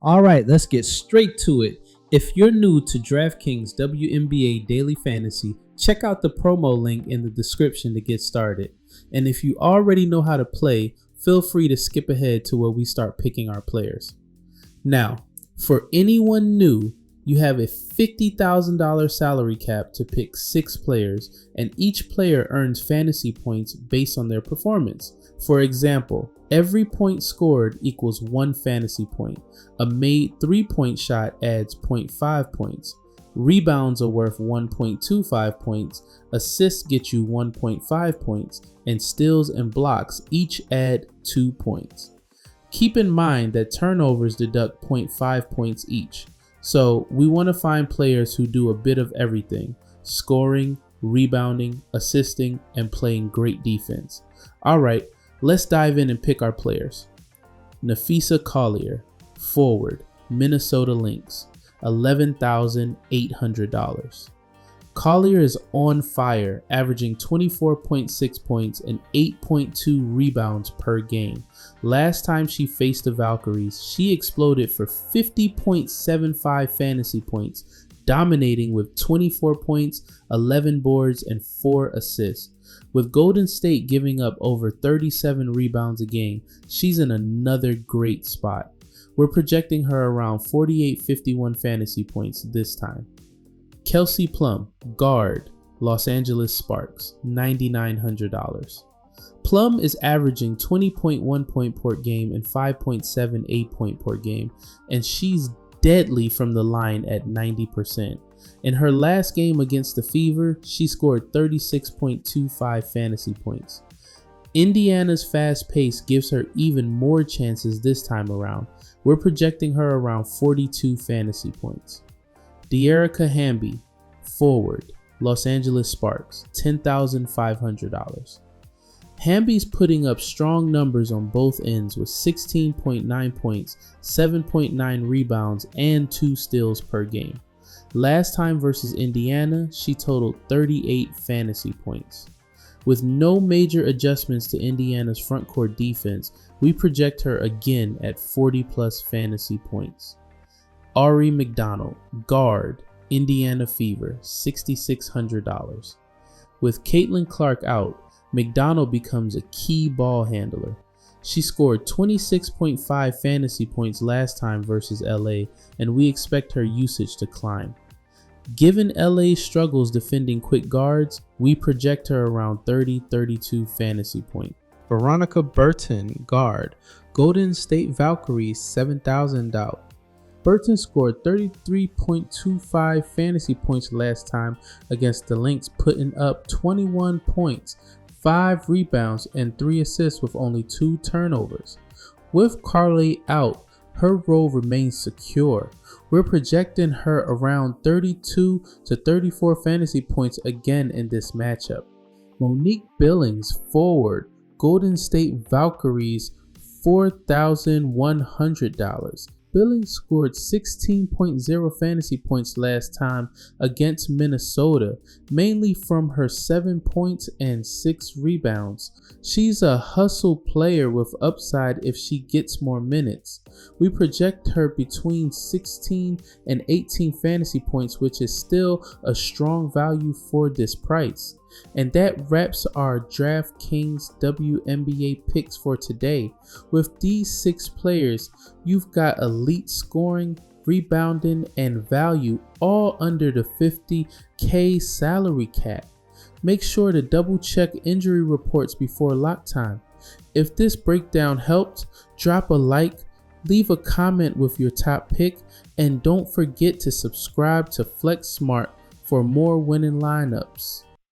All right, let's get straight to it. If you're new to DraftKings WNBA Daily Fantasy, check out the promo link in the description to get started. And if you already know how to play, feel free to skip ahead to where we start picking our players. Now, for anyone new, you have a $50,000 salary cap to pick 6 players, and each player earns fantasy points based on their performance. For example, every point scored equals 1 fantasy point. A made 3-point shot adds 0.5 points. Rebounds are worth 1.25 points. Assists get you 1.5 points, and steals and blocks each add 2 points. Keep in mind that turnovers deduct 0.5 points each. So we want to find players who do a bit of everything: scoring, rebounding, assisting, and playing great defense. Alright, let's dive in and pick our players. Napheesa Collier, forward, Minnesota Lynx, $11,800. Collier is on fire, averaging 24.6 points and 8.2 rebounds per game. Last time she faced the Valkyries, she exploded for 50.75 fantasy points, dominating with 24 points, 11 boards, and 4 assists. With Golden State giving up over 37 rebounds a game, she's in another great spot. We're projecting her around 48-51 fantasy points this time. Kelsey Plum, guard, Los Angeles Sparks, $9,900. Plum is averaging 20.1 point per game and 5.78 point per game, and she's deadly from the line at 90%. In her last game against the Fever, she scored 36.25 fantasy points. Indiana's fast pace gives her even more chances this time around. We're projecting her around 42 fantasy points. De'Erica Hamby, forward, Los Angeles Sparks, $10,500. Hamby's putting up strong numbers on both ends with 16.9 points, 7.9 rebounds, and 2 steals per game. Last time versus Indiana, she totaled 38 fantasy points. With no major adjustments to Indiana's frontcourt defense, we project her again at 40 plus fantasy points. Ari McDonald, guard, Indiana Fever, $6,600. With Caitlin Clark out, McDonald becomes a key ball handler. She scored 26.5 fantasy points last time versus LA, and we expect her usage to climb. Given LA's struggles defending quick guards, we project her around 30-32 fantasy points. Veronica Burton, guard, Golden State Valkyries, $7,000. Burton scored 33.25 fantasy points last time against the Lynx, putting up 21 points, 5 rebounds, and 3 assists with only 2 turnovers. With Carly out, her role remains secure. We're projecting her around 32 to 34 fantasy points again in this matchup. Monique Billings, forward, Golden State Valkyries, $4,100. Billings scored 16.0 fantasy points last time against Minnesota, mainly from her 7 points and 6 rebounds. She's a hustle player with upside if she gets more minutes. We project her between 16 and 18 fantasy points, which is still a strong value for this price. And that wraps our DraftKings WNBA picks for today. With these 6 players, you've got elite scoring, rebounding, and value all under the $50K salary cap. Make sure to double check injury reports before lock time. If this breakdown helped, drop a like, leave a comment with your top pick, and don't forget to subscribe to Flex Smart for more winning lineups.